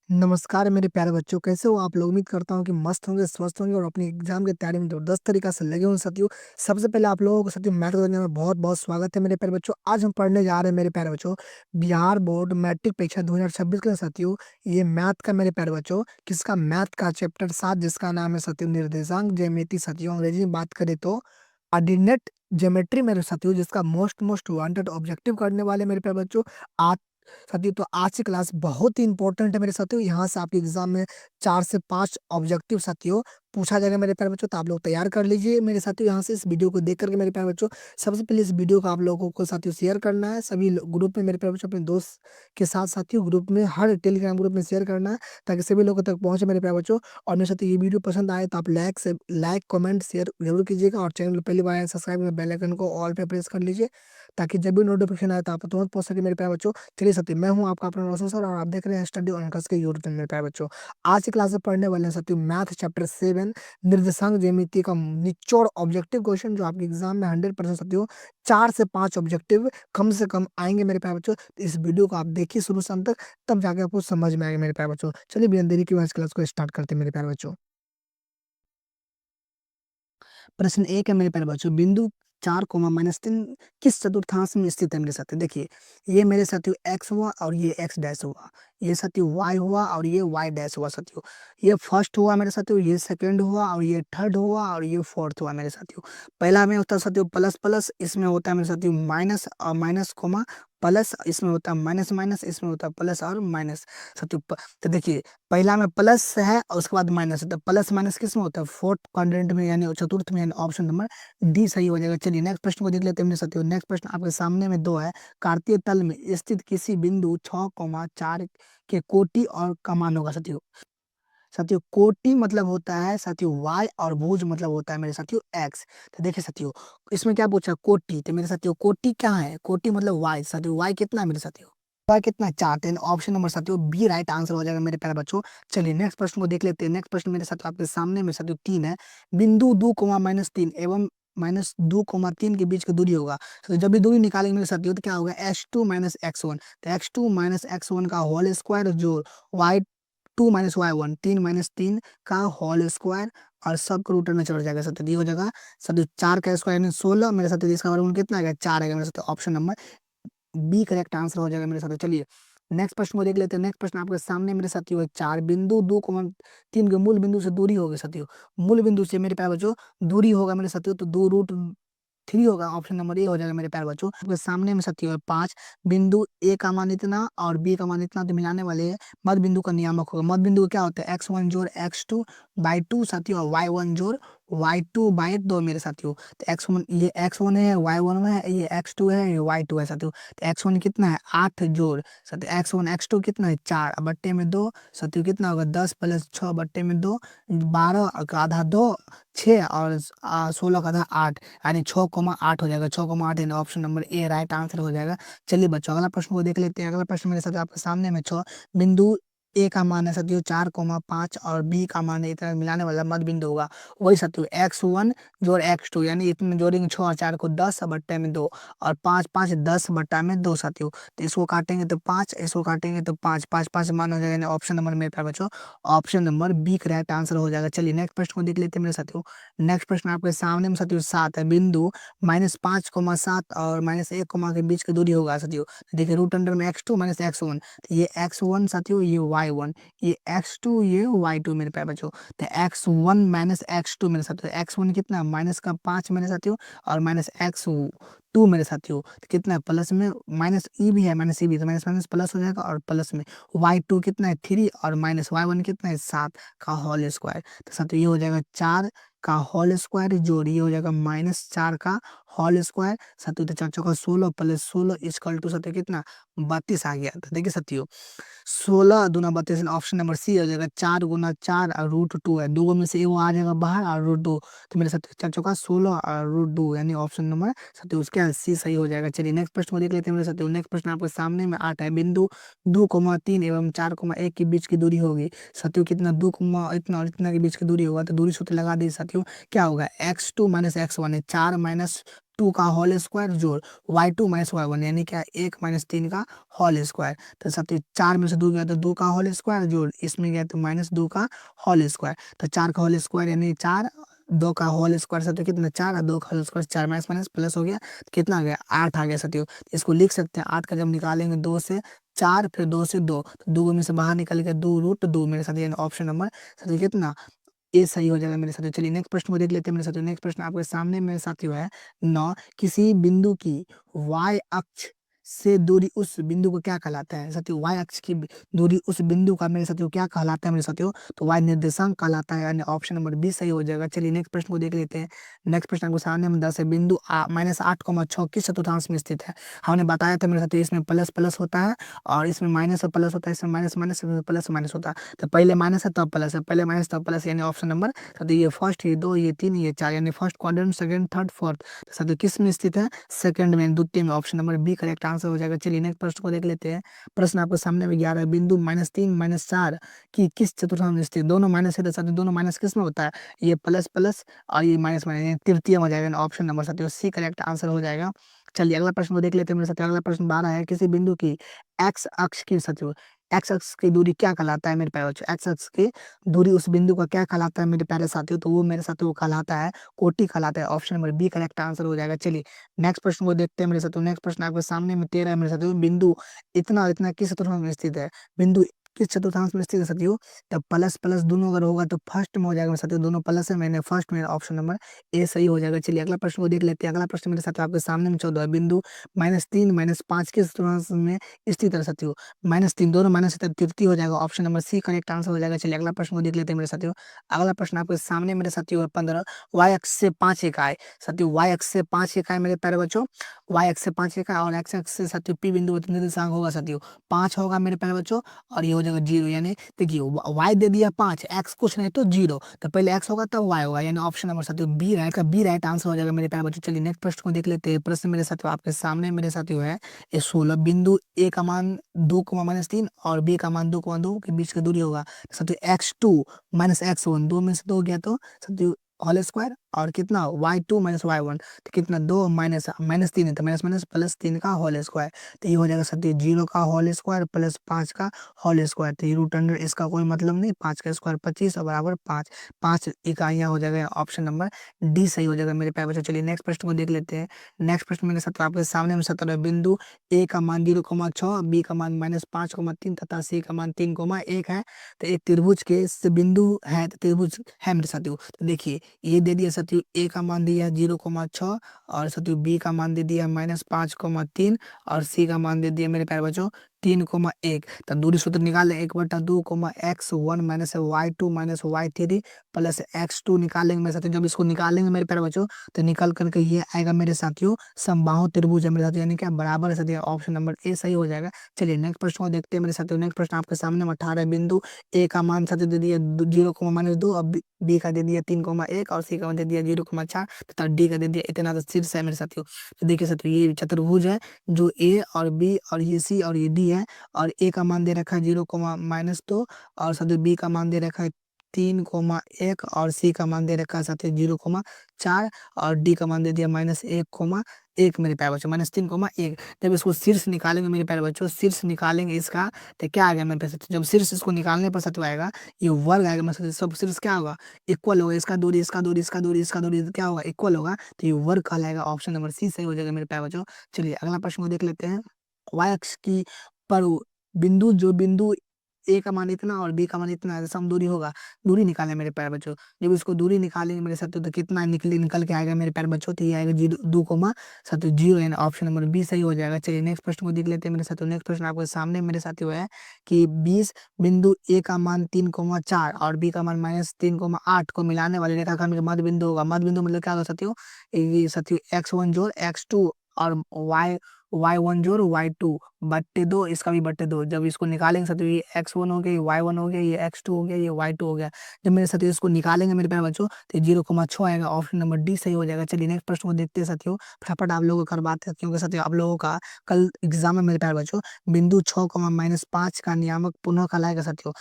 नमस्कार मेरे प्यारे बच्चों, कैसे हो आप लोग? उम्मीद करता हूँ कि मस्त होंगे, स्वस्थ होंगे और अपनी एग्जाम की तैयारी में जबरदस्त तरीका से लगे होंगे साथियों। सबसे पहले आप लोगों को साथियों मैथ को करने में बहुत बहुत स्वागत है मेरे प्यारे बच्चों। आज हम पढ़ने जा रहे हैं मेरे प्यारे बच्चों बिहार बोर्ड मैट्रिक परीक्षा 2026 के साथियों। ये मैथ का मेरे प्यारे बच्चों, किसका? मैथ का चैप्टर 7, जिसका नाम है साथियों निर्देशांक ज्यामिति साथियों। अंग्रेजी में बात करें तो ऑर्डिनेट ज्योमेट्री मेरे साथियों, जिसका मोस्ट वांटेड ऑब्जेक्टिव करने वाले मेरे प्यारे बच्चों आज साथियों। तो आज की क्लास बहुत ही इंपॉर्टेंट है मेरे साथियों। यहाँ से आपके एग्जाम में 4 से 5 ऑब्जेक्टिव साथियों पूछा जाएगा मेरे प्यारे बच्चों। तो आप लोग तैयार कर लीजिए मेरे साथियों यहाँ से इस वीडियो को देख करके मेरे प्यारे बच्चों। सबसे पहले इस वीडियो को आप लोगों को साथियों शेयर करना है सभी ग्रुप में मेरे प्यारे बच्चों, अपने दोस्त के साथ साथियों ग्रुप में, हर टेलीग्राम ग्रुप में शेयर करना है ताकि सभी लोगों तक पहुंचे मेरे प्यारे बच्चों। और मेरे साथियों ये वीडियो पसंद आए तो आप लाइक कमेंट शेयर जरूर कीजिएगा और चैनल पहली बार आए सब्सक्राइब बेल आइकन को ऑल पे प्रेस कर लीजिए ताकि जब भी नोटिफिकेशन आए तो आप तुरंत पहुंच सके मेरे प्यारे बच्चों। चलिए साथियों, मैं हूं आपका अपना रोशन सर और आप देख रहे हैं स्टडी ऑन अंकस के यूट्यूब चैनल। मेरे प्यारे बच्चों, आज की क्लास में पढ़ने वाले हैं साथियों मैथ चैप्टर 7 निर्देशांक ज्यामिति का निचोड़ ऑब्जेक्टिव क्वेश्चन, जो आपके एग्जाम में 100% साथियों 4 से 5 ऑब्जेक्टिव कम से कम आएंगे मेरे प्यारे बच्चों। तो इस वीडियो को आप देखिए शुरू से अंत तक, तब जाके आपको समझ में आएगा मेरे प्यारे बच्चों। चलिए बिना देरी की आज क्लास को स्टार्ट करते हैं मेरे प्यारे बच्चों। प्रश्न एक है मेरे प्यारे बच्चों, बिंदु 4, -3 किस चतुर्थांश में स्थित है मेरे साथी? देखिए, ये मेरे साथियों एक्स हुआ और ये एक्स डैश हुआ, ये साथियों वाई हुआ और ये वाई डैश हुआ साथियों। ये फर्स्ट हुआ मेरे साथियों, ये सेकंड हुआ और ये थर्ड हुआ और ये फोर्थ हुआ मेरे साथियों। पहला में होता है साथियों प्लस प्लस, इसमें होता है मेरे साथियों माइनस और माइनस कोमा प्लस, इसमें होता है माइनस माइनस, इसमें होता है प्लस और माइनस साथियों। तो देखिए, पहला में प्लस है और उसके बाद माइनस है, तो प्लस माइनस किस में होता है? फोर्थ क्वाड्रेंट में यानी चतुर्थ में, यानी ऑप्शन नंबर डी सही हो जाएगा। चलिए नेक्स्ट प्रश्न को देख लेते हैं मेरे साथियों। नेक्स्ट प्रश्न आपके सामने में दो है। कार्तीय तल में स्थित किसी बिंदु 6, 4 के कोटि और का मान होगा साथियों। साथियों कोटि मतलब होता है साथियों वाई और भुज मतलब होता है मेरे साथियों एक्स। तो देखिए साथियों, इसमें क्या पूछा? कोटि। तो मेरे साथियों कोटि क्या है? कोटि मतलब वाई साथियों। वाई कितना है मेरे साथियों? वाई कितना है? 4। तो ऑप्शन नंबर साथियों बी राइट आंसर हो जाएगा मेरे प्यारे बच्चों। चलिए नेक्स्ट प्रश्न को देख लेते हैं। नेक्स्ट प्रश्न मेरे साथ आपके सामने में साथियों 3 है। बिंदु 2, -3 एवं -2, 3 के बीच की दूरी होगा। तो जब भी दूरी निकालेंगे मेरे साथियों तो क्या होगा? x2 - x1। तो x2 - x1 का होल स्क्वायर जो y2 - y1, 3 - 3 का होल स्क्वायर और सब को रूट में चढ़ जाएगा साथियों। ये हो जाएगा साथियों 4 का स्क्वायर यानी 16 मेरे साथियों। इसका वर्गमूल कितना आएगा? 4 आएगा मेरे साथियों। Option number B correct answer हो जाएगा मेरे साथियों। चलिए नेक्स्ट प्रश्न को देख लेते हैं। नेक्स्ट प्रश्न आपके सामने मेरे साथियों है। 4 बिंदु 2, 3 के मूल बिंदु से दूरी होगी साथियों। मूल बिंदु से मेरे प्यारे बच्चों दूरी होगा मेरे साथियों, तो 2√3 होगा। ऑप्शन नंबर ए हो जाएगा मेरे प्यारे बच्चों। आपके सामने में साथियों है 5 बिंदु ए का मान इतना और बी का मान इतना, तो मिलाने वाले मध्य बिंदु का नियामक होगा। मध्य बिंदु क्या होता है? x1 जोड़ x2/2 साथियों और y1 जोड़ y2/2 मेरे साथियों। तो x1 ये x1 है, y1 है, ये x2 है, ये y2 है साथियों। तो x1 कितना है? 8 जोड़ साथियों x1 x2 कितना है? 4 बट्टे में 2 साथियों। कितना होगा? 10 + 6 बट्टे में 2, 12 का आधा 2, 6 और 16 का आधा 8, यानी 6,8 हो जाएगा। 6,8 यानी option number A right answer हो जाएगा। चलिए बच्चों अगला प्रश्न को देख लेते हैं। अगला प्रश्न मेरे साथ आपके सामने में 6 बिंदु ए का मान है साथियों 4,5 और बी का मान है इतना, मिलाने वाला मध्य बिंदु होगा। वही साथियों x1 जोड़ x2 यानी इतने जोड़ेंगे 6 और 4 को 10 बट्टे में 2 और 5 5 10 बट्टा में 2 साथियों। तो इसको काटेंगे तो 5, इसको काटेंगे तो 5, 5 5 मान हो जाएगा, यानी ऑप्शन नंबर मेरे प्यारे बच्चों option number B correct answer हो जाएगा। चलिए नेक्स्ट प्रश्न को देख लेते हैं मेरे साथियों। नेक्स्ट प्रश्न आपके सामने में साथियों 7 है। बिंदु -5,7 और -1, के बीच की दूरी होगा साथियों। तो देखिए रूट अंडर में x2 - x1, तो ये x1 साथियों, ये y1, ये x2, ये y2 मेरे प्यारे बच्चों। तो x1 - x2 मेरे साथियों। x1 कितना? माइनस का 5 मेरे साथियों और -x2 मेरे साथियों। तो कितना है? प्लस में माइनस ई भी है, माइनस ई भी, तो माइनस माइनस प्लस हो जाएगा और प्लस में y2 कितना है? 3 और माइनस y1 कितना है? 7 का होल स्क्वायर। तो साथियों ये हो जाएगा 4 का होल स्क्वायर जोड़ ये हो जाएगा -4 का होल स्क्वायर साथियों। तो 4 चौका 16 + 16 इक्वल टू साथियों कितना? 32 आ गया। तो देखिए साथियों 16 दूना 32 ऑप्शन नंबर सी हो जाएगा। 4 गुना 4 और √2 है, दो में से वो आ जाएगा बाहर और √2, तो मेरे साथ 4 चौका 16 और √2 यानी ऑप्शन नंबर साथियों उसके सी सही हो जाएगा। चलिए नेक्स्ट प्रश्न को देख लेते हैं मेरे साथियों। नेक्स्ट प्रश्न आपके सामने में 8 है। बिंदु 2,3 एवं 4,1 के बीच की दूरी होगी साथियों। कितना? 2, इतना और इतना के बीच की दूरी होगा, तो दूरी सूत्र लगा दी साथियों। क्या होगा? x2 - x1 है। 4 - 2 का होल स्क्वायर जोड़ y2 माइनस y1 यानी क्या 1 माइनस 3 का होल स्क्वायर। तो साथियों 4 में से 2 गया तो 2 का होल स्क्वायर जोड़ इसमें गया तो माइनस 2 का होल स्क्वायर। तो 4 का होल स्क्वायर यानी 4, 2 का होल स्क्वायर साथियों कितना 4 और 2 का whole square 4 minus minus plus हो गया तो कितना आ गया 8 आ गया साथियों। इसको लिख सकते हैं 8 का जब निकालेंगे 2 से 4 फिर 2 से 2 तो 2 में से बाहर निकल गया 2√2 मेरे साथ यानी ऑप्शन नंबर साथियों कितना ये सही हो जाएगा मेरे साथियों। चलिए नेक्स्ट प्रश्न को देख लेते हैं मेरे साथियों। नेक्स्ट प्रश्न आपके सामने मेरे साथियों है 9 किसी बिंदु की y अक्ष से दूरी उस बिंदु को क्या कहलाता है साथियों। y अक्ष की दूरी उस बिंदु का मेरे साथियों क्या कहलाता है मेरे साथियों, तो y निर्देशांक कहलाता है यानी ऑप्शन नंबर बी सही हो जाएगा। चलिए नेक्स्ट प्रश्न को देख लेते हैं। नेक्स्ट प्रश्न आपके सामने में 10 है बिंदु -8,6 किस चतुर्थांश में स्थित है। हमने बताया था मेरे साथियों इसमें प्लस प्लस होता है और इसमें माइनस और प्लस होता है, इसमें माइनस माइनस प्लस माइनस होता है। तो पहले माइनस है तब प्लस है, पहले माइनस तब प्लस यानी ऑप्शन नंबर तो ये फर्स्ट, ये दो, ये तीन, ये चार यानी first quadrant, second, third, fourth. तो साथियों किस में स्थित है, सेकंड में, द्वितीय में। Option number B correct answer हो जाएगा। चलिए नेक्स्ट प्रश्न को देख लेते हैं। प्रश्न आपके सामने में 11 बिंदु -3 -4 की किस चतुर्थांश में स्थित। दोनों माइनस है तो साथियों दोनों माइनस किस में होता है, ये प्लस प्लस और ये माइनस माइनस तृतीय में हो जाएगा। ऑप्शन नंबर साथियों सी करेक्ट आंसर हो जाएगा। चलिए अगला प्रश्न को देख लेते हैं मेरे साथ। अगला प्रश्न 12 है किसी बिंदु की एक्स अक्ष की साथियों एक्स अक्ष की दूरी क्या कहलाता है मेरे प्यारे बच्चों। एक्स अक्ष की दूरी उस बिंदु का क्या कहलाता है मेरे प्यारे साथियों, तो वो मेरे साथियों कहलाता है कोटि कहलाता है। Option number B correct answer हो जाएगा। चलिए नेक्स्ट प्रश्न को देखते हैं मेरे साथियों। नेक्स्ट प्रश्न आपके सामने में 13 है मेरे साथियों बिंदु इतना और इतना किस चतुर्थांश में स्थित है। बिंदु किस चतुर्थांश में स्थित है साथियों, तब प्लस प्लस दोनों अगर होगा तो फर्स्ट में हो जाएगा मेरे साथियों, दोनों प्लस है मैंने फर्स्ट में, ऑप्शन नंबर ए सही हो जाएगा। चलिए अगला प्रश्न को देख लेते हैं। अगला प्रश्न मेरे साथ आपके सामने में 14 है बिंदु -3 -5 किस चतुर्थांश में स्थित है साथियों। -3 दोनों माइनस है तब तृतीय हो जाएगा। Option number C correct answer हो जाएगा। चलिए अगला प्रश्न को देख लेते हैं मेरे साथियों। अगला प्रश्न आपके सामने मेरे साथियों है 15 y अक्ष से 5 इकाई साथियों y अक्ष से 5 इकाई मेरे प्यारे बच्चों, y अक्ष से 5 इकाई और x अक्ष से साथियों p बिंदु निर्देशांक होगा साथियों 5 होगा मेरे प्यारे बच्चों और ये हो जाएगा 0 यानी देखिए y दे दिया 5 x कुछ नहीं तो 0, तो पहले x होगा तब y होगा यानी ऑप्शन नंबर साथियों बी रहेगा, बी राइट आंसर हो जाएगा मेरे प्यारे बच्चों। चलिए नेक्स्ट प्रश्न को देख लेते हैं। प्रश्न मेरे साथियों आपके सामने मेरे साथियों है ये 16 बिंदु ए का मान 2,-3 और बी का मान 2,2 के बीच की दूरी होगा साथियों x2 -x1 दो में से दो गया तो साथियों होल स्क्वायर और कितना y2 -y1 तो कितना 2 माइनस माइनस 3 है तो माइनस माइनस प्लस 3 का होल स्क्वायर। तो ये हो जाएगा साथियों 0 का होल स्क्वायर प्लस 5 का होल स्क्वायर। तो ये रूट अंडर इसका कोई मतलब नहीं, 5 का स्क्वायर 25 और बराबर 5, 5 इकाइयाँ हो जाएगा। ऑप्शन नंबर डी सही हो जाएगा मेरे प्यारे बच्चों। चलिए नेक्स्ट प्रश्न को देख लेते हैं। नेक्स्ट प्रश्न मेरे साथ आपके सामने में 17 बिंदु ए का मान 0,6 बी का मान -5,3 तथा सी का मान 3,1 है। तो एक त्रिभुज के से बिंदु है, तो त्रिभुज है मेरे साथियों। तो देखिए ये दे दिया साथियों ए का मान दिया 0,6 और साथियों बी का मान दे दिया -5,3 और सी का मान दे दिया मेरे प्यारे बच्चों 3,1। तो दूरी सूत्र निकाल लें 1/2, x1 -y2 -y3 plus x2 निकालेंगे मेरे साथियों। जब इसको निकालेंगे मेरे प्यारे बच्चों तो निकल करके ये आएगा मेरे साथियों समबाहु त्रिभुज है मेरे साथियों यानी क्या बराबर है साथियों। ऑप्शन नंबर ए सही हो जाएगा। चलिए नेक्स्ट प्रश्न को देखते हैं मेरे साथियों। नेक्स्ट प्रश्न आपके सामने में 18 बिंदु ए का मान साथियों दे दिया 0,-2 और बी का दे दिया 3,1 और सी का दे दिया 0,4 तथा डी का दे दिया इतना। तो शीर्ष है मेरे साथियों। तो देखिए साथियों ये चतुर्भुज है जो ए और बी और ये सी और ये डी है और ए का मान दे रखा है 0,-2 और साथियों बी का मान दे रखा है 3,1 और सी का मान दे रखा है साथियों 0,4 और डी का मान दे दिया -1,1 मेरे प्यारे बच्चों -3,1। जब इसको शीर्ष निकालेंगे मेरे प्यारे बच्चों, शीर्ष निकालेंगे इसका तो क्या आ गया मेरे पास, जब शीर्ष इसको निकालने पर साथियों आएगा ये वर्ग आएगा मेरे साथियों। सब शीर्ष क्या होगा इक्वल होगा, इसका दूरी इसका दूरी इसका दूरी इसका दूरी क्या होगा इक्वल होगा, तो ये वर्ग कहलाएगा। ऑप्शन नंबर सी सही हो जाएगा मेरे प्यारे बच्चों। चलिए अगला प्रश्न को देख लेते हैं। y अक्ष की पर बिंदु जो बिंदु ए का मान इतना और बी का मान इतना है, सम दूरी होगा। दूरी निकालें मेरे प्यारे बच्चों। जब इसको दूरी निकालेंगे मेरे साथ तो कितना निकल के आएगा मेरे प्यारे बच्चों, तो ये आएगा 2,0 यानी ऑप्शन नंबर बी सही हो जाएगा। चलिए नेक्स्ट प्रश्न को देख लेते हैं मेरे साथ। नेक्स्ट प्रश्न आपके सामने मेरे साथियों है कि 20 बिंदु ए का मान 3,4 और बी का मान -3,8 को मिलाने वाले रेखाखंड का मध्य बिंदु होगा। मध्य बिंदु मतलब क्या होगा साथियों, ये साथियों x1 जोड़ x2 और y1 जोड़ y2 बट्टे 2, इसका भी बट्टे 2। जब इसको निकालेंगे साथियों ये x1 हो गया, ये y1 हो गया, ये x2 हो गया, ये y2 हो गया। जब मेरे साथियों इसको निकालेंगे मेरे प्यारे बच्चों तो 0,6 आएगा, ऑप्शन नंबर डी सही हो जाएगा। चलिए नेक्स्ट प्रश्न को देखते हैं साथियों, फटाफट आप लोगों को करवाते हैं क्योंकि साथियों आप लोगों का कल एग्जाम है मेरे प्यारे बच्चों। बिंदु 6,-5 का नियामक पुनः कहलाएगा साथियों।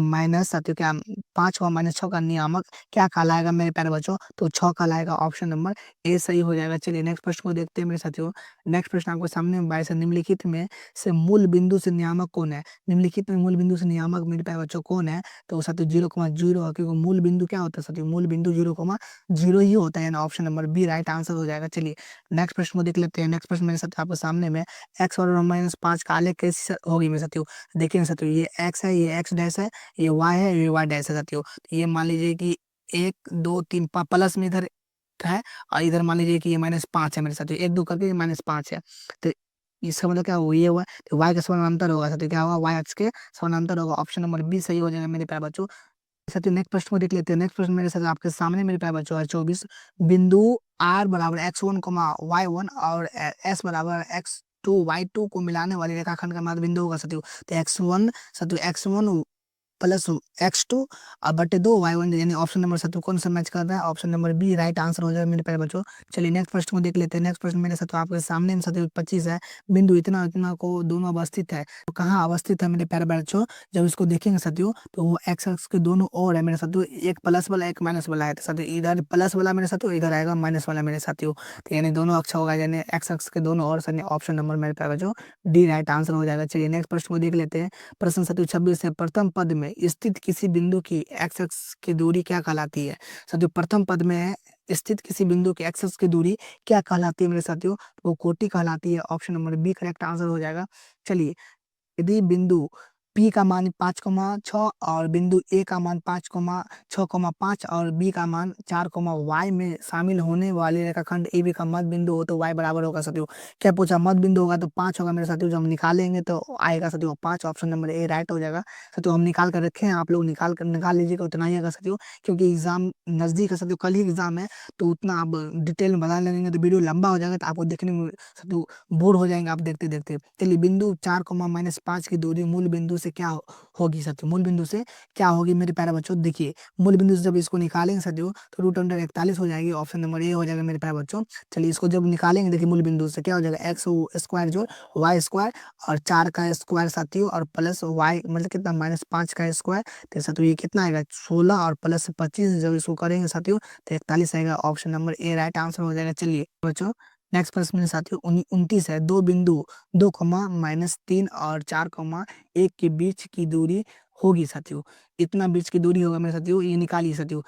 माइनस साथियों क्या 5,-6 का नियामक क्या कहलाएगा मेरे प्यारे बच्चों, तो 6 कहलाएगा, ऑप्शन नंबर ए सही हो जाएगा। चलिए नेक्स्ट प्रश्न को देखते हैं मेरे साथियों। नेक्स्ट प्रश्न आपको सामने में 22 है, निम्नलिखित में से मूल बिंदु से नियामक कौन है। निम्नलिखित में मूल बिंदु से नियामक मेरे प्यारे बच्चों कौन है, तो साथियों 0,0 है, क्योंकि मूल बिंदु क्या होता है साथियों, मूल बिंदु 0,0 ही होता है, यानी option number B right answer हो जाएगा। चलिए नेक्स्ट प्रश्न को देख लेते हैं। नेक्स्ट प्रश्न मेरे साथ आपके सामने में एक्स और -5 का आलेख कैसी होगी मेरे साथियों। देखिए मेरे साथियों ये एक्स है, ये एक्स डैश है, ये वाई है, ये वाई डैश है साथियों। तो ये मान लीजिए कि 1 2 3 प्लस में इधर है और इधर मान लीजिए कि ये -5 है मेरे साथियों, 1 2 करके ये -5 है। तो इसका मतलब क्या हुआ, ये हुआ तो y के समानांतर होगा साथियों, क्या होगा y अक्ष के समानांतर होगा, ऑप्शन नंबर बी सही हो जाएगा मेरे प्यारे बच्चों। साथियों नेक्स्ट प्रश्न को देख लेते हैं। नेक्स्ट प्रश्न मेरे साथ आपके सामने मेरे प्यारे बच्चों है 24। बिंदु r बराबर x1, y1 और s बराबर x2, y2 को मिलाने वाली रेखाखंड का मध्य बिंदु होगा साथियों। तो x1 साथियों x1 प्लस x2 और बटे 2 y1, यानी ऑप्शन नंबर साथियों कौन सा मैच कर रहा है, option number B right answer हो जाएगा मेरे प्यारे बच्चों। चलिए नेक्स्ट प्रश्न को देख लेते हैं। नेक्स्ट प्रश्न मेरे साथ आपके सामने में साथियों 25 है। बिंदु इतना इतना को दोनों अवस्थित है, तो कहाँ अवस्थित है मेरे प्यारे बच्चों, जब इसको देखेंगे साथियों तो वो एक्स एक्स के दोनों ओर है मेरे साथियों, एक प्लस वाला एक माइनस वाला है, तो साथियों इधर प्लस वाला मेरे साथियों, इधर आएगा माइनस वाला मेरे साथियों। तो यानी दोनों अक्ष होगा, यानी एक्स एक्स के दोनों ओर, यानी ऑप्शन नंबर मेरे प्यारे बच्चों डी राइट आंसर हो जाएगा। चलिए नेक्स्ट प्रश्न को देख लेते हैं। प्रश्न साथियों 26 है। प्रथम पद में स्थित किसी बिंदु की एक्स एक्स की दूरी क्या कहलाती है। साथियों प्रथम पद में है स्थित किसी बिंदु की एक्स एक्स की दूरी क्या कहलाती है मेरे साथियों, वो कोटि कहलाती है, option number B correct answer हो जाएगा। चलिए यदि बिंदु P का मान 5,6 और बिंदु A का मान 5,6,5 और B का मान 4,y में शामिल होने वाले रेखाखंड AB का मध्य बिंदु हो तो y बराबर होगा साथियों। क्या पूछा, मध्य बिंदु होगा तो 5 होगा मेरे साथियों, जब हम निकालेंगे तो आएगा साथियों 5, ऑप्शन नंबर ए राइट हो जाएगा। साथियों हम निकाल कर रखे हैं, आप लोग निकाल लीजिएगा, उतना ही आएगा साथियों, क्योंकि एग्जाम नजदीक है साथियों, कल ही एग्जाम है, तो उतना आप डिटेल में बता लेंगे तो वीडियो लंबा हो जाएगा, तो आपको देखने में साथियों बोर हो जाएंगे आप देखते देखते। चलिए बिंदु 4,-5 की दूरी मूल बिंदु से क्या होगी साथियों, मूल बिंदु से क्या होगी मेरे प्यारे बच्चों। देखिए मूल बिंदु से जब इसको निकालेंगे साथियों तो √41 हो जाएगी, ऑप्शन नंबर ए हो जाएगा मेरे प्यारे बच्चों। चलिए इसको जब निकालेंगे देखिए मूल बिंदु से क्या हो जाएगा, एक्स स्क्वायर जोड़ वाई स्क्वायर और 4 का स्क्वायर साथियों और प्लस वाई मतलब कितना -5 का स्क्वायर, तो साथियों ये कितना आएगा 16 और प्लस 25, जब इसको करेंगे साथियों तो 41 आएगा, option number A right answer हो जाएगा। चलिए बच्चों नेक्स्ट प्रश्न में साथियों 29 है। दो बिंदु 2,-3 और 4,1 के बीच की दूरी होगी साथियों, इतना बीच की दूरी होगा मेरे साथियों, ये निकालिए साथियों।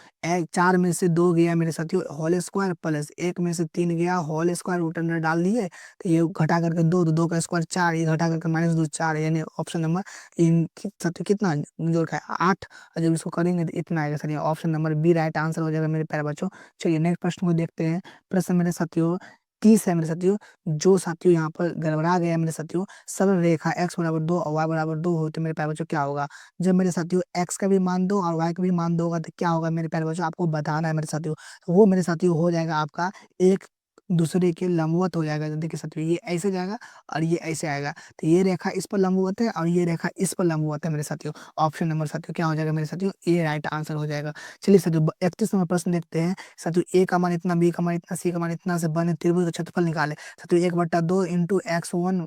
4 में से 2 गया मेरे साथियों होल स्क्वायर, प्लस 1 में से 3 गया होल स्क्वायर, रूट अंडर डाल दिए तो ये घटा करके 2 तो 2 का स्क्वायर 4, ये घटा करके -2 4, यानी ऑप्शन नंबर इन साथियों कितना जोड़ का 8, और जब इसको करेंगे तो इतना आएगा साथियों, option number B right answer हो जाएगा मेरे प्यारे बच्चों। चलिए नेक्स्ट प्रश्न को देखते हैं। प्रश्न मेरे साथियों 30 है मेरे साथियों। जो साथियों यहाँ पर गड़बड़ा गया मेरे साथियों, सरल रेखा x बराबर 2 और y बराबर 2 हो तो मेरे प्यारे बच्चों क्या होगा। जब मेरे साथियों x का भी मान 2 और y का भी मान 2 होगा तो क्या होगा मेरे प्यारे बच्चों, आपको बताना है मेरे साथियों। तो वो मेरे साथियों हो जाएगा आपका एक दूसरे के लंबवत हो जाएगा। देखिए साथियों ये ऐसे जाएगा और ये ऐसे आएगा, तो ये रेखा इस पर लंबवत है और ये रेखा इस पर लंबवत है मेरे साथियों, ऑप्शन नंबर साथियों क्या हो जाएगा मेरे साथियों, ये राइट आंसर हो जाएगा। चलिए साथियों 31 नंबर प्रश्न देखते हैं। साथियों ए का मान इतना, बी का मान इतना, सी का मान इतना से बने त्रिभुज का क्षेत्रफल निकाले। साथियों 1/2 into x1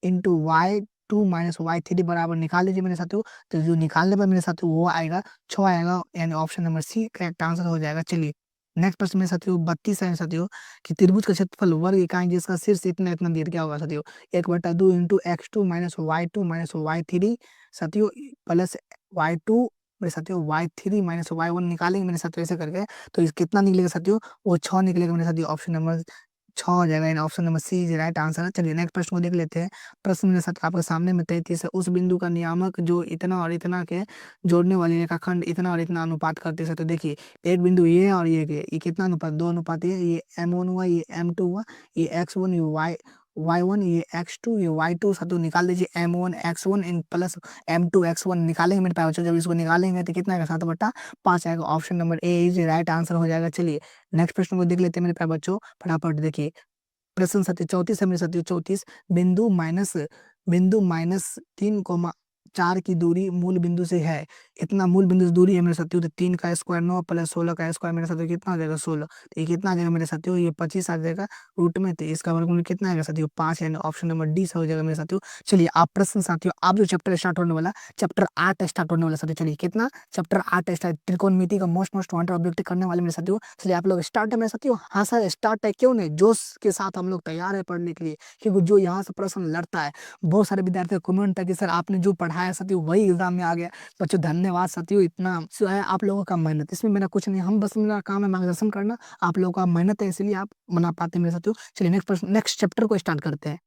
into y2 minus y3 बराबर निकाल लीजिए मेरे साथियों। तो जो निकालने पर मेरे साथियों वो आएगा 6 आएगा, यानी option number C correct answer हो जाएगा। चलिए नेक्स्ट प्रश्न में साथियों 32 है साथियों कि त्रिभुज का क्षेत्रफल वर्ग इकाई जिसका शीर्ष इतना इतना दिया क्या होगा साथियों। 1/2 इंटू x2 माइनस y2 साथियों प्लस y2 मेरे साथियों y3 माइनस y1 निकालेंगे मेरे साथियों ऐसे करके, तो इस कितना निकलेगा साथियों, वो 6 निकलेगा मेरे साथियों, ऑप्शन नंबर 6 हो जाएगा, यानी option number C is right answer है। चलिए नेक्स्ट प्रश्न को देख लेते हैं। प्रश्न मेरे साथ आपके सामने में 33 है। उस बिंदु का नियामक जो इतना और इतना के जोड़ने वाली रेखाखंड इतना और इतना अनुपात करते हैं, तो देखिए एक बिंदु ये और ये कितना अनुपात, 2 अनुपात, ये m1 हुआ, ये m2 हुआ, ये x1 ये y1 ये x2 ये y2, साथियों निकाल दीजिए m1 x1 in plus m2 x1 निकालेंगे मेरे पास बच्चों, जब इसको निकालेंगे तो कितना आएगा 7/5 आएगा, option number A is right answer हो जाएगा। चलिए नेक्स्ट प्रश्न को देख लेते हैं मेरे प्यारे बच्चों फटाफट देखिए। प्रश्न साथियों 34 है मेरे साथियों 34 बिंदु माइनस 3,4 की दूरी मूल बिंदु से है। इतना मूल बिंदु से दूरी है मेरे साथियों, तो 3 का स्क्वायर 9 प्लस 16 का स्क्वायर मेरे साथियों कितना आ जाएगा 16। तो ये कितना आ जाएगा मेरे साथियों, ये 25 आ जाएगा रूट में, तो इसका वर्गमूल कितना आएगा साथियों 5, यानी ऑप्शन नंबर डी से हो जाएगा मेरे साथियों। चलिए आप प्रश्न साथियों, आप जो चैप्टर स्टार्ट होने वाला, चैप्टर 8 स्टार्ट होने वाला साथियों। चलिए कितना, चैप्टर 8 स्टार्ट, त्रिकोणमिति का मोस्ट वांटेड ऑब्जेक्ट करने वाले मेरे साथियों। चलिए आप लोग स्टार्ट है मेरे साथियों। हाँ सर स्टार्ट है, क्यों नहीं, जोश के साथ हम लोग तैयार है पढ़ने के लिए, क्योंकि जो यहाँ से प्रश्न लड़ता है, बहुत सारे विद्यार्थी का कमेंट था कि सर आपने जो पढ़ाया साथियों वही एग्जाम में आ गया। बच्चों धन्यवाद साथियों, इतना जो है आप लोगों का मेहनत, इसमें मेरा कुछ नहीं, हम बस मेरा काम है मार्गदर्शन करना, आप लोगों का मेहनत है इसलिए आप बना पाते हैं मेरे साथियों। चलिए नेक्स्ट चैप्टर को स्टार्ट करते हैं।